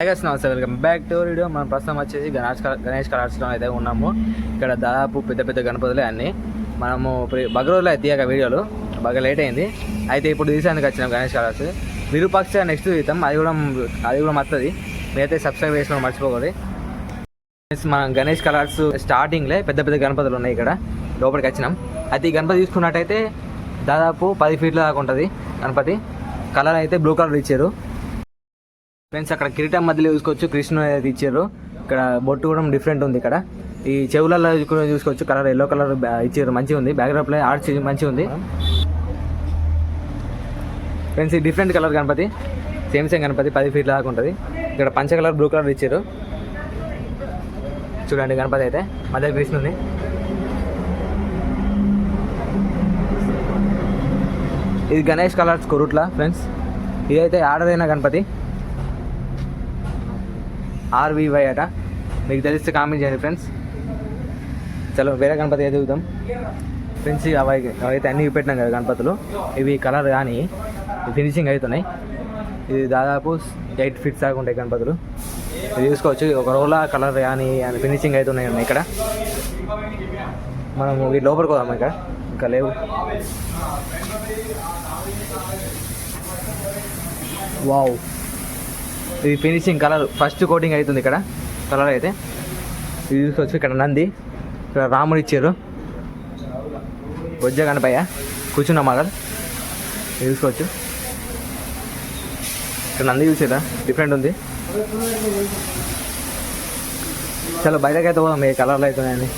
Welcome back to video. మనం ప్రస్తుతం వచ్చేసి గణేష్ కలర్స్లో అయితే ఉన్నాము. ఇక్కడ దాదాపు పెద్ద పెద్ద గణపతులే అన్నీ. మనము బగరోజులో అయితే తీయక వీడియోలు బాగా లేట్ అయింది. అయితే ఇప్పుడు తీసేందుకు వచ్చినాం గణేష్ కలర్స్. విరూపాక్ష నెక్స్ట్ తీద్దాం, అది కూడా వస్తుంది. మీరైతే సబ్స్క్రైబ్ చేసుకోవడం మర్చిపోకూడదు. మనం గణేష్ కలర్స్ స్టార్టింగ్లే పెద్ద పెద్ద గణపతులు ఉన్నాయి. ఇక్కడ లోపలికి వచ్చినాం. అయితే ఈ గణపతి తీసుకున్నట్టయితే దాదాపు 10 ఫీట్ల దాకా ఉంటుంది గణపతి. కలర్ అయితే బ్లూ కలర్ ఇచ్చారు ఫ్రెండ్స్. అక్కడ కిరీటం మధ్యలో చూసుకోవచ్చు, కృష్ణుడు అయితే ఇచ్చారు. ఇక్కడ బొట్టు కూడా డిఫరెంట్ ఉంది. ఇక్కడ ఈ చెవులలో చూసుకోవచ్చు, కలర్ ఎల్లో కలర్ ఇచ్చారు, మంచిగా ఉంది. బ్యాక్గ్రౌండ్ లో ఆర్ట్స్ మంచిగా ఉంది ఫ్రెండ్స్. ఈ different colour Ganapati, same Ganapati 10 ఫీట్ల దాకా ఉంటుంది. ఇక్కడ పంచ కలర్ బ్లూ కలర్ ఇచ్చారు. చూడండి గణపతి అయితే మధ్య కృష్ణుని. ఇది గణేష్ కలర్స్ కొరుట్ల ఫ్రెండ్స్. ఇదైతే ఆర్డర్ అయిన గణపతి, RVY అట. మీకు తెలిస్తే కామెంట్ చేయండి ఫ్రెండ్స్. చలో వేరే గణపతి అయితే చూద్దాం ఫ్రెండ్స్. అవైతే అన్నీ పెట్టినాం కదా గణపతులు. ఇవి కలర్ కానీ ఫినిషింగ్ అవుతున్నాయి. ఇది దాదాపు 8 ఫీట్స్ దాకా ఉంటాయి గణపతులు. ఇది చూసుకోవచ్చు, ఒక రోలా కలర్ కానీ ఫినిషింగ్ అవుతున్నాయి ఇక్కడ. మనం వీటి లోపలికి పోదాం. ఇంకా లేవు. వావ్, ఇది ఫినిషింగ్ కలర్ ఫస్ట్ కోటింగ్ అవుతుంది ఇక్కడ కలర్ అయితే. ఇది చూసుకోవచ్చు, ఇక్కడ నంది, ఇక్కడ రాముడు ఇచ్చారు. బొజ్జ గణపయ్య కూర్చున్న మోడల్. ఇది చూసుకోవచ్చు, ఇక్కడ నంది చూసారా, డిఫరెంట్ ఉంది. చాలా బయటకైతే పోదాం ఏ కలర్లు అవుతున్నాయని.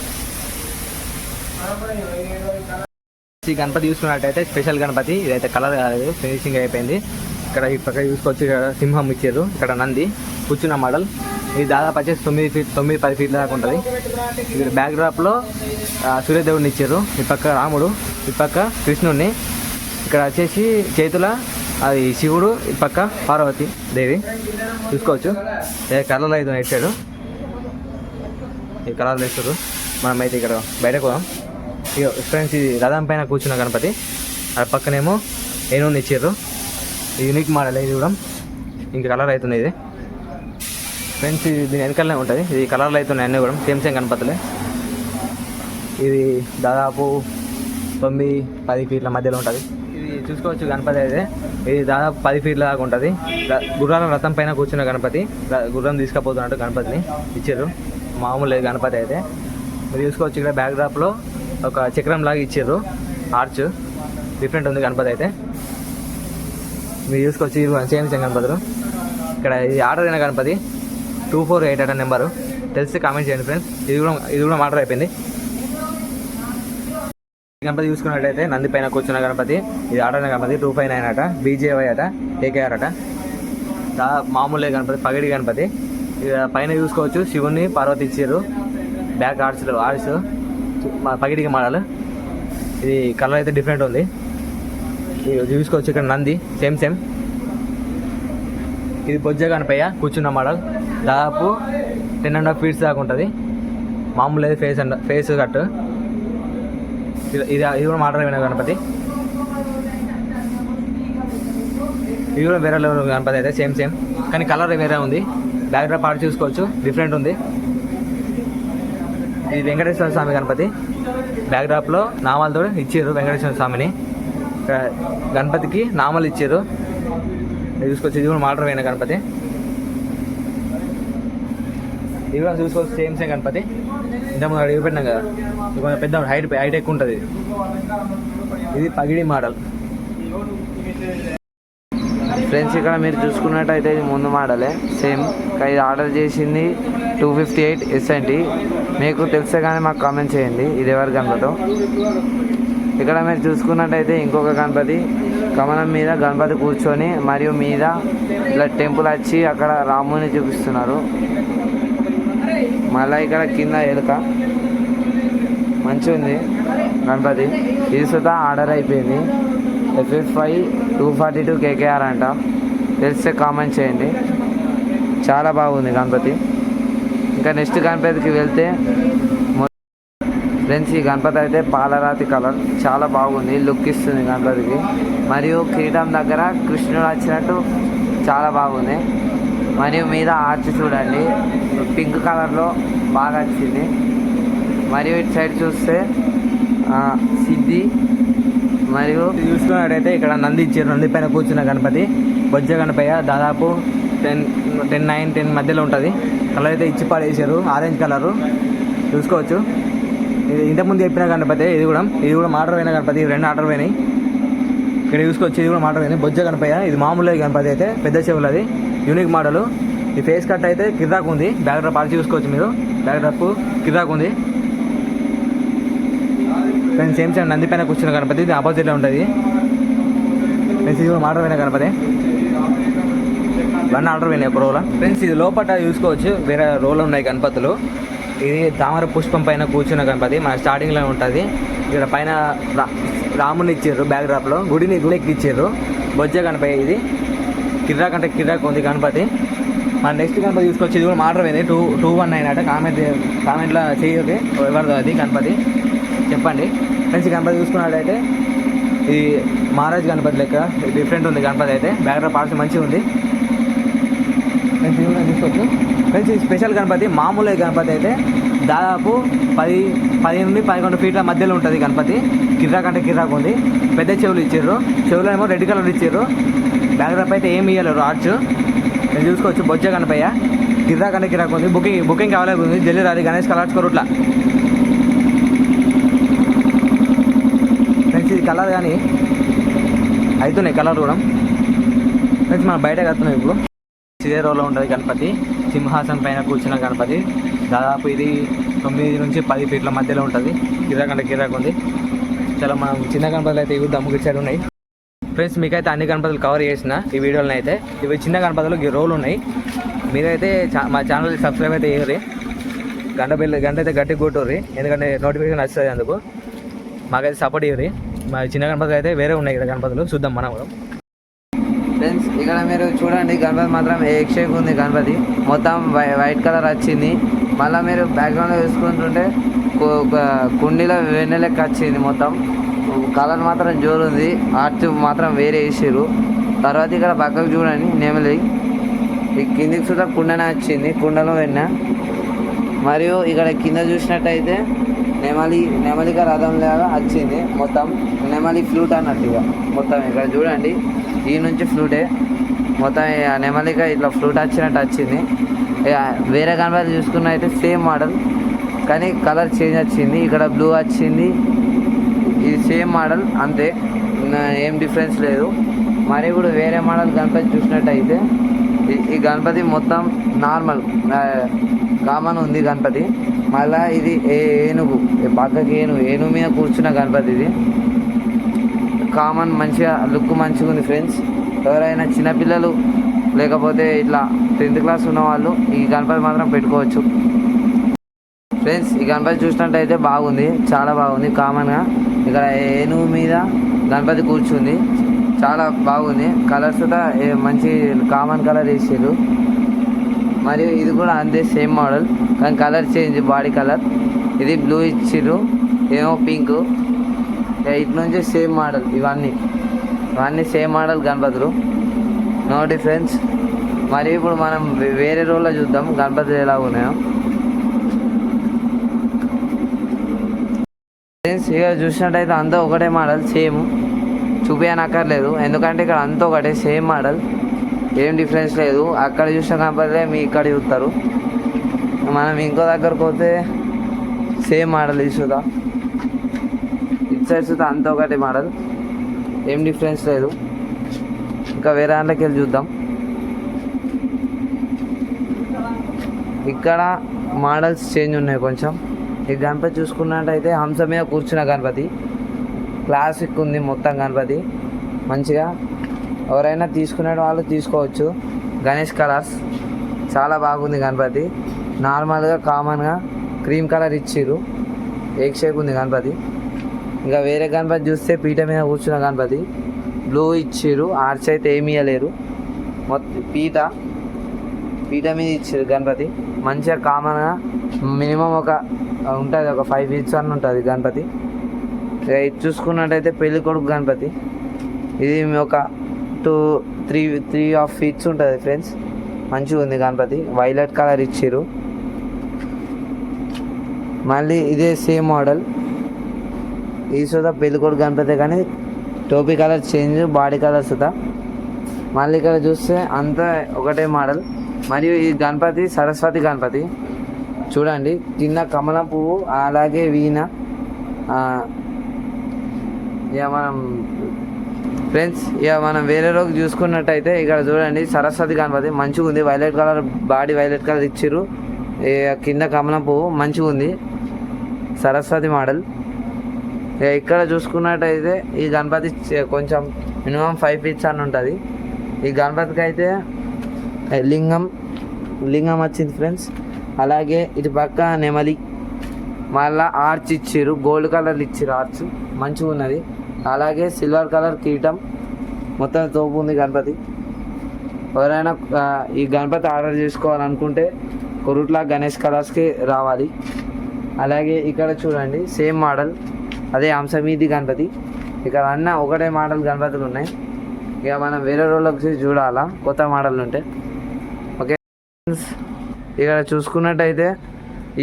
ఈ గణపతి చూసుకున్నట్టయితే స్పెషల్ గణపతి. ఇదైతే కలర్ కాలేదు, ఫినిషింగ్ అయిపోయింది. ఇక్కడ ఈ పక్క చూసుకోవచ్చు, ఇక్కడ సింహం ఇచ్చారు, ఇక్కడ నంది కూర్చున్న మోడల్. ఇది దాదాపు వచ్చేసి 9-10 ఫీట్ల దాకా ఉంటుంది. ఇక్కడ బ్యాక్ డ్రాప్లో సూర్యదేవుడిని ఇచ్చారు. ఈ పక్క రాముడు, ఈ పక్క కృష్ణుడిని. ఇక్కడ వచ్చేసి చేతుల అది శివుడు, ఈ పక్క పార్వతి దేవి చూసుకోవచ్చు. కలర్లు అయితే ఇచ్చాడు, ఈ కలర్లు ఇస్తారు. మనమైతే ఇక్కడ బయటకు పోదాం. ఇక ఫ్రెండ్స్, ఇది రథం పైన కూర్చున్న గణపతి. ఆ పక్కనేమో ఏనుగుని ఇచ్చారు. యూనిక్ మోడల్ ఇది కూడా. ఇంక కలర్ అవుతుంది ఇది ఫ్రెండ్స్. ఇది దీని వెనకాలనే ఉంటుంది. ఇది కలర్లు అవుతున్నాయి అన్నీ కూడా సేమ్ గణపతులే. ఇది దాదాపు 9-10 ఫీట్ల మధ్యలో ఉంటుంది. ఇది చూసుకోవచ్చు గణపతి అయితే. ఇది దాదాపు 10 ఫీట్ల దాకా ఉంటుంది. గుర్రాల రథం పైన కూర్చున్న గణపతి. గుర్రం తీసుకుపోతున్నట్టు గణపతిని ఇచ్చారు. మామూలు గణపతి అయితే మీరు చూసుకోవచ్చు. ఇక్కడ బ్యాక్ డ్రాప్లో ఒక చక్రం లాగా ఇచ్చారు, ఆర్చ్ డిఫరెంట్ ఉంది గణపతి అయితే. మీరు చూసుకోవచ్చు, ఇది సేమ్ గణపతులు. ఇక్కడ ఇది ఆర్డర్ అయిన గణపతి 248 అట నెంబరు. తెలిసి కామెంట్ చేయండి ఫ్రెండ్స్. ఇది కూడా ఆర్డర్ అయిపోయింది. గణపతి చూసుకున్నట్టయితే నంది పైన కూర్చున్న గణపతి. ఇది ఆర్డర్ అయిన గణపతి 259 అట. BJY అట, KKR అట. మామూలే గణపతి, పగిడి గణపతి. పైన చూసుకోవచ్చు, శివుని పార్వతి ఇచ్చారు. బ్యాక్ ఆర్చ్ పగిడికి మోడల్. ఇది కలర్ అయితే డిఫరెంట్ ఉంది. చూసుకోవచ్చు, ఇక్కడ నంది సేమ్. ఇది బొజ్జ గణపయ్య కూర్చున్న మోడల్. దాదాపు 10.5 ఫీట్స్ దాకా ఉంటుంది. మామూలు అయితే ఫేస్ కట్. ఇది కూడా ఆర్డర్ అయిన గణపతి. ఇది కూడా వేరే లెవెల్ గణపతి అయితే సేమ్ కానీ కలర్ వేరే ఉంది. బ్యాక్ డ్రాప్ ఆర్చ్ చూసుకోవచ్చు, డిఫరెంట్ ఉంది. ఇది వెంకటేశ్వర స్వామి గణపతి. బ్యాక్ డ్రాప్లో నామాలతో ఇచ్చారు వెంకటేశ్వర స్వామిని. గణపతికి నామాలు ఇచ్చారు. చూసుకోవచ్చు, ఇది కూడా ఆర్డర్ అయిన గణపతి. ఇది కూడా చూసుకోవచ్చు, సేమ్ గణపతి. ఇంతకుముందు అడిగి పెట్టినాం కదా, కొంచెం పెద్ద హైట్ ఎక్కువ ఉంటుంది. ఇది పగిడి మోడల్ ఫ్రెండ్స్. ఇక్కడ మీరు చూసుకున్నట్టయితే ఇది ముందు మోడలే సేమ్. ఇది ఆర్డర్ చేసింది 258 SNT. మీకు తెలిస్తే కానీ మాకు కామెంట్ చేయండి ఇది ఎవరి గణపతో. ఇక్కడ మీరు చూసుకున్నట్టయితే ఇంకొక గణపతి కమలం మీద గణపతి కూర్చొని మరియు మీద ఇలా టెంపుల్ వచ్చి అక్కడ రాముని చూపిస్తున్నారు. మళ్ళీ ఇక్కడ కింద ఎలుక మంచిగా ఉంది గణపతి. ఇది సుతా ఆర్డర్ అయిపోయింది. FF5 242 KKR అంట. తెలిస్తే కామెంట్ చేయండి. చాలా బాగుంది గణపతి. ఇంకా నెక్స్ట్ గణపతికి వెళ్తే ఫ్రెండ్స్, ఈ గణపతి అయితే పాలరాతి కలర్ చాలా బాగుంది, లుక్ ఇస్తుంది గణపతికి. మరియు కిరీటం దగ్గర కృష్ణుడు వచ్చినట్టు చాలా బాగుంది. మరియు మీద ఆర్చ్ చూడండి పింక్ కలర్లో బాగా వచ్చింది. మరియు ఇటు సైడ్ చూస్తే సిద్ధి మరియు చూసుకున్నట్టయితే ఇక్కడ నంది ఇచ్చారు. నంది పైన కూర్చున్న గణపతి బొజ్జ గణపయ్య దాదాపు 10 మధ్యలో ఉంటుంది. కలర్ అయితే ఇచ్చి పాడేసారు ఆరెంజ్ కలరు చూసుకోవచ్చు. ఇది ఇంతకుముందు చెప్పిన గణపతి ఇది కూడా ఆర్డర్ అయిన గణపతి. ఇవి 2 ఆర్డర్ అయినాయి. ఇక్కడ చూసుకోవచ్చు ఇది కూడా ఆర్డర్ అయినాయి. బొజ్జ గణపయ్య ఇది మామూలు గణపతి అయితే పెద్ద చెవులు అది యూనిక్ మోడల్. ఈ ఫేస్ కట్ అయితే కిరాక్ ఉంది. బ్యాక్ డ్రాప్ ఆర్చి చూసుకోవచ్చు మీరు. బ్యాక్ డ్రాప్ కిరాక్ ఉంది. ఫ్రెండ్స్ సేమ్ నంది పైన కూర్చున్న గణపతి ఇది ఆపోజిట్లో ఉంటుంది. ఫ్రెండ్స్ ఇది కూడా ఆర్డర్ అయిన గణపతి. 1 ఆర్డర్ అయినాయి ఒక రోల. ఫ్రెండ్స్ ఇది లోపల చూసుకోవచ్చు వేరే రోలు ఉన్నాయి గణపతులు. ఇది తామర పుష్పం పైన కూర్చున్న గణపతి మన స్టార్టింగ్లో ఉంటుంది. ఇక్కడ పైన రాముని ఇచ్చారు. బ్యాక్ డ్రాప్లో గుడిని ఇచ్చారు. బొజ్జ గణపతి ఇది కిరాక్ అంటే కిరాక్ ఉంది గణపతి. మన నెక్స్ట్ గణపతి చూసుకోవచ్చు. ఇది కూడా ఆర్డర్ అయింది 219 అట. కామెంట్లో చేయొద్దు ఎవరిదో అది గణపతి చెప్పండి. ఫ్రెండ్స్ ఈ గణపతి చూసుకున్నట్టయితే ఇది మహారాజ్ గణపతి లెక్క డిఫరెంట్ ఉంది గణపతి అయితే. బ్యాక్ డ్రాప్ ఆర్చి మంచిగా ఉంది. ఫ్రెండ్స్ ఇది కూడా చూసుకోవచ్చు. ఫ్రెండ్స్ ఈ స్పెషల్ గణపతి మామూలు గణపతి అయితే దాదాపు 10 నుండి 11 ఫీట్ల మధ్యలో ఉంటుంది గణపతి. కిరాక్ అంటే కిరాక్ ఉంది. పెద్ద చెవులు ఇచ్చారు. చెవులు ఏమో రెడ్ కలర్ ఇచ్చారు. బ్యాక్ డ్రాప్ అయితే ఏమి ఇవ్వలేరు ఆర్చ్. నేను చూసుకోవచ్చు బొజ్జ గణపయ్య కిరాక్ అంటే కిరాక్ ఉంది. బుకింగ్ అవైలబుల్ ఉంది. జల్లి రాది గణేష్ కలర్స్ కొరుట్లా. ఫ్రెండ్స్ ఇది కలర్ కానీ అవుతున్నాయి కలర్ కూడా. ఫ్రెండ్స్ మనం బయటకు వస్తున్నాం ఇప్పుడు. ఇదే రోలో ఉంటుంది గణపతి. సింహాసనం పైన కూర్చున్న గణపతి. దాదాపు ఇది 9 నుంచి 10 ఫీట్ల మధ్యలో ఉంటుంది. కిరాక్ అంటే కిరాక్ ఉంది. చాలా మనం చిన్న గణపతులు అయితే ఇవి దమ్ముగిచ్చాడు ఉన్నాయి. ఫ్రెండ్స్ మీకైతే అన్ని గణపతులు కవర్ చేసిన ఈ వీడియోలో అయితే. ఇవి చిన్న గణపతులు రోలు ఉన్నాయి. మీరైతే మా ఛానల్ సబ్స్క్రైబ్ అయితే చేయరు. గంట అయితే గట్టి కొట్టుర్రి ఎందుకంటే నోటిఫికేషన్ వస్తుంది. అందుకు మాకైతే సపోర్ట్ చేయరు. మా చిన్న గణపతులు అయితే వేరే ఉన్నాయి ఇక్కడ గణపతులు చూద్దాం మనం కూడా. ఫ్రెండ్స్ ఇక్కడ మీరు చూడండి గణపతి మాత్రం ఏక్ షేక్ ఉంది. గణపతి మొత్తం వైట్ కలర్ వచ్చింది. మళ్ళీ మీరు బ్యాక్గ్రౌండ్లో చూసుకుంటుంటే కుండీలో వెన్నె లెక్క వచ్చింది. మొత్తం కలర్ మాత్రం జోరు ఉంది. ఆర్ట్ మాత్రం వేరే వేసారు. తర్వాత ఇక్కడ పక్కకు చూడండి నెమలి. ఈ కిందికి చూద్దాం కుండనే వచ్చింది. కుండలో వెన్న. మరియు ఇక్కడ కింద చూసినట్టయితే నెమలిక రథం లాగా వచ్చింది. మొత్తం నెమలి ఫ్లూట్ అన్నట్టుగా మొత్తం ఇక్కడ చూడండి. ఈ నుంచి ఫ్లూటే మొత్తం నెమలిక ఇట్లా ఫ్లూట్ వచ్చినట్టు వచ్చింది. వేరే గణపతి చూసుకున్నైతే సేమ్ మోడల్ కానీ కలర్ చేంజ్ వచ్చింది. ఇక్కడ బ్లూ వచ్చింది. ఇది సేమ్ మోడల్ అంతే, ఏం డిఫరెన్స్ లేదు. మరి ఇప్పుడు వేరే మోడల్ గణపతి చూసినట్టయితే ఈ గణపతి మొత్తం నార్మల్ కామన్ ఉంది గణపతి. మళ్ళీ ఇది ఏనుగు పక్కకి ఏనుగు మీద కూర్చున్న గణపతి. ఇది కామన్ మంచిగా లుక్ మంచిగా ఉంది. ఫ్రెండ్స్ ఎవరైనా చిన్నపిల్లలు లేకపోతే ఇట్లా 10th క్లాస్ ఉన్న వాళ్ళు ఈ గణపతి మాత్రం పెట్టుకోవచ్చు. ఫ్రెండ్స్ ఈ గణపతి చూసినట్టయితే బాగుంది, చాలా బాగుంది. కామన్గా ఇక్కడ ఏనుగు మీద గణపతి కూర్చుంది, చాలా బాగుంది. కలర్స్ కూడా మంచి కామన్ కలర్ వేసారు. మరియు ఇది కూడా అంతే సేమ్ మోడల్ కానీ కలర్ చేంజ్ బాడీ కలర్. ఇది బ్లూ ఇచ్చిర్రు, ఏమో పింక్. ఇటు నుంచి సేమ్ మోడల్. ఇవన్నీ సేమ్ మోడల్ గణపతులు, నో డిఫరెన్స్. మరి ఇప్పుడు మనం వేరే రోల్లో చూద్దాం గణపతులు ఎలా ఉన్నాయో. ఫ్రెండ్స్ ఇక చూసినట్టయితే అంతా ఒకటే మోడల్ సేమ్, చూపించనక్కర్లేదు ఎందుకంటే ఇక్కడ అంతా ఒకటే సేమ్ మోడల్, ఏం డిఫరెన్స్ లేదు. అక్కడ చూసిన గణపతిలే మీ ఇక్కడ చూస్తారు. మనం ఇంకో దగ్గరకు పోతే సేమ్ మోడల్ చూద్దా, ఇటు సైడ్ చూద్దా అంతా ఒకటే మోడల్, ఏం డిఫరెన్స్ లేదు. ఇంకా వేరే దాంట్లోకి వెళ్ళి చూద్దాం. ఇక్కడ మోడల్స్ చేంజ్ ఉన్నాయి కొంచెం. ఈ గణపతి చూసుకున్నట్టయితే హంస మీద కూర్చున్న గణపతి, క్లాసిక్ ఉంది మొత్తం గణపతి మంచిగా. ఎవరైనా తీసుకునే వాళ్ళు తీసుకోవచ్చు. గణేష్ కలర్స్ చాలా బాగుంది గణపతి. నార్మల్గా కామన్గా క్రీమ్ కలర్ ఇచ్చిర్రు, ఏక్ షేప్ ఉంది గణపతి. ఇంకా వేరే గణపతి చూస్తే పీట మీద కూర్చున్న గణపతి, బ్లూ ఇచ్చిర్రు, ఆర్చ్ అయితే ఏమి ఇవ్వలేరు. మొత్తం పీట మీద ఇచ్చారు గణపతి. మంచిగా కామన్గా మినిమం ఉంటుంది ఒక 5 ఫీట్స్ అని ఉంటుంది గణపతి. ఇది చూసుకున్నట్టయితే పెళ్లి కొడుకు గణపతి. ఇది ఒక 3.5 ఫీట్స్ ఉంటుంది ఫ్రెండ్స్. మంచిగా ఉంది గణపతి, వైలెట్ కలర్ ఇచ్చిర్రు. మళ్ళీ ఇదే సేమ్ మోడల్, ఈ సుధా పెళ్ళికొడు గణపతి కానీ టోపీ colour change, body colour Sudha. మళ్ళీ ఇక్కడ చూస్తే అంతా ఒకటే మోడల్. మరియు ఈ గణపతి సరస్వతి గణపతి చూడండి, కింద కమలం పువ్వు అలాగే వీణ. ఇక మనం ఫ్రెండ్స్ ఇక మనం వేరే రోజు చూసుకున్నట్టయితే ఇక్కడ చూడండి సరస్వతి గణపతి మంచిగా ఉంది, violet colour body violet colour ఇచ్చిర్రు, కింద కమలం పువ్వు మంచిగా ఉంది, సరస్వతి మోడల్. ఇక్కడ చూసుకున్నట్టయితే ఈ గణపతి కొంచెం మినిమం 5 ఫీట్స్ అని ఉంటుంది. ఈ గణపతికి అయితే లింగం వచ్చింది ఫ్రెండ్స్. అలాగే ఇటు పక్క నెమలి, మళ్ళీ ఆర్చ్ ఇచ్చిర్రు, గోల్డ్ కలర్ ఇచ్చిర్రు, ఆర్చ్ మంచిగా ఉన్నది. అలాగే సిల్వర్ కలర్ కిరీటం, మొత్తం తోపు ఉంది గణపతి. ఎవరైనా ఈ గణపతి ఆర్డర్ చేసుకోవాలనుకుంటే కొరుట్ల గణేష్ కలర్స్కి రావాలి. అలాగే ఇక్కడ చూడండి సేమ్ మోడల్, అదే అంశమీది గణపతి. ఇక్కడ అన్న ఒకటే మోడల్ గణపతులు ఉన్నాయి. ఇక మనం వేరే రోజులకు చూడాలా కొత్త మోడల్ ఉంటే. ఓకే ఇక్కడ చూసుకున్నట్టయితే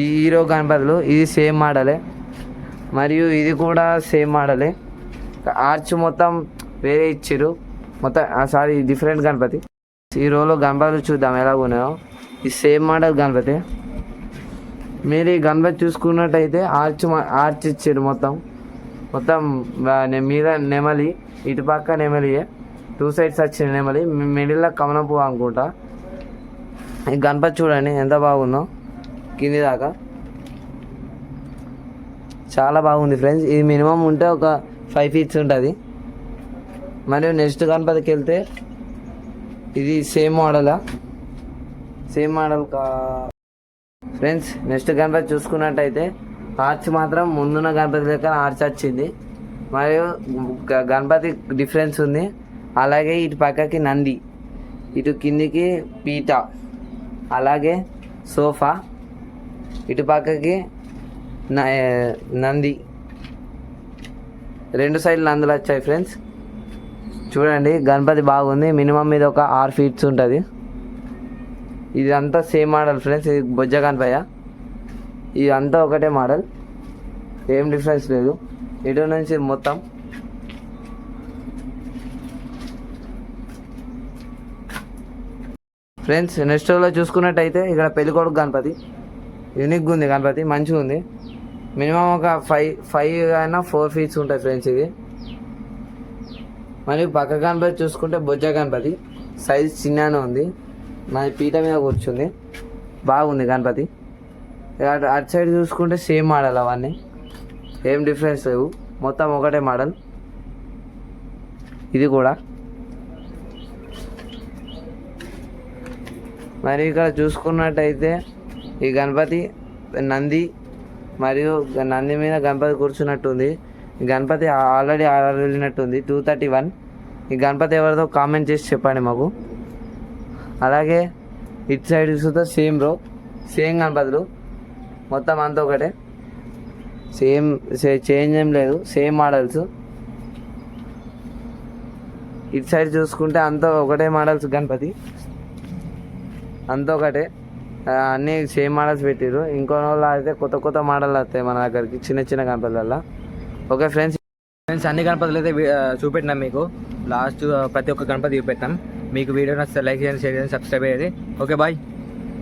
ఈ హీరో గణపతులు ఇది సేమ్ మోడలే, మరియు ఇది కూడా సేమ్ మోడలే. ఆర్చ్ మొత్తం వేరే ఇచ్చిర్రు, మొత్తం సారీ డిఫరెంట్ గణపతి. ఈ రోజులో గణపతులు చూద్దాం ఎలా ఉన్నాయో. ఈ సేమ్ మోడల్ గణపతి. మీరు ఈ గణపతి చూసుకున్నట్టయితే ఆర్చ్ ఇచ్చారు, మొత్తం మీద నెమలి, ఇటుపక్క నెమలియే, 2 సైడ్స్ వచ్చిన నెమలి, మిడిల్లో కమలం పువ్వు అనుకుంటా. ఈ గణపతి చూడండి ఎంత బాగుందో, కింది దాకా చాలా బాగుంది ఫ్రెండ్స్. ఇది మినిమం ఉంటే ఒక 5 ఫీట్స్ ఉంటుంది. మరియు నెక్స్ట్ గణపతికి వెళ్తే ఇది same model friends. Next Ganapati చూసుకున్నట్టయితే ఆర్చ్ మాత్రం ముందున్న గణపతి లెక్క ఆర్చ్ వచ్చింది, మరియు గణపతి డిఫరెన్స్ ఉంది. అలాగే ఇటు పక్కకి నంది, ఇటు కిందికి పీట, అలాగే సోఫా, ఇటు పక్కకి నంది, 2 సైడ్లు నందులు వచ్చాయి ఫ్రెండ్స్. చూడండి గణపతి బాగుంది, మినిమం మీద ఒక 6 ఫీట్స్ ఉంటుంది. ఇదంతా సేమ్ మోడల్ ఫ్రెండ్స్. ఇది బొజ్జ గణపయ్య, ఇదంతా ఒకటే మోడల్, ఏం డిఫరెన్స్ లేదు. ఇటు నుంచి మొత్తం ఫ్రెండ్స్. నెక్స్ట్ రోజులో చూసుకున్నట్టయితే ఇక్కడ పెళ్ళికొడుకు గణపతి యూనిక్గా ఉంది, గణపతి మంచిగా ఉంది. మినిమం ఒక 5 అయినా 4 ఫీట్స్ ఉంటాయి ఫ్రెండ్స్ ఇది. మరియు పక్క గణపతి చూసుకుంటే బొజ్జ గణపతి, సైజ్ చిన్ననే ఉంది, మన పీట మీద కూర్చుంది, బాగుంది గణపతి. అటు సైడ్ చూసుకుంటే సేమ్ మోడల్, అవన్నీ ఏం డిఫరెన్స్ లేవు, మొత్తం ఒకటే మోడల్. ఇది కూడా మరి ఇక్కడ చూసుకున్నట్టయితే ఈ గణపతి నంది, మరియు నంది మీద గణపతి కూర్చున్నట్టుంది. ఈ గణపతి ఆల్రెడీ ఆర్డర్ వెళ్ళినట్టుంది, 231. ఈ గణపతి ఎవరిదో కామెంట్ చేసి చెప్పండి మాకు. అలాగే ఇటు సైడ్ చూస్తే సేమ్ గణపతులు, మొత్తం అంతా ఒకటే, చేంజ్ ఏం లేదు, సేమ్ మోడల్స్. ఇటు సైడ్ చూసుకుంటే అంతా ఒకటే మోడల్స్, గణపతి అంతా ఒకటే, అన్నీ సేమ్ మోడల్స్ పెట్టారు. ఇంకో వాళ్ళు అయితే కొత్త మోడల్ వస్తాయి మన దగ్గరికి, చిన్న గణపతుల. ఓకే ఫ్రెండ్స్ అన్ని గణపతులు అయితే చూపెట్టినాం మీకు. లాస్ట్ ప్రతి ఒక్క గణపతి చూపెట్టాం మీకు. వీడియో నచ్చితే లైక్ చేయండి, షేర్ చేయండి, సబ్స్క్రైబ్ అయ్యేది. Okay bye.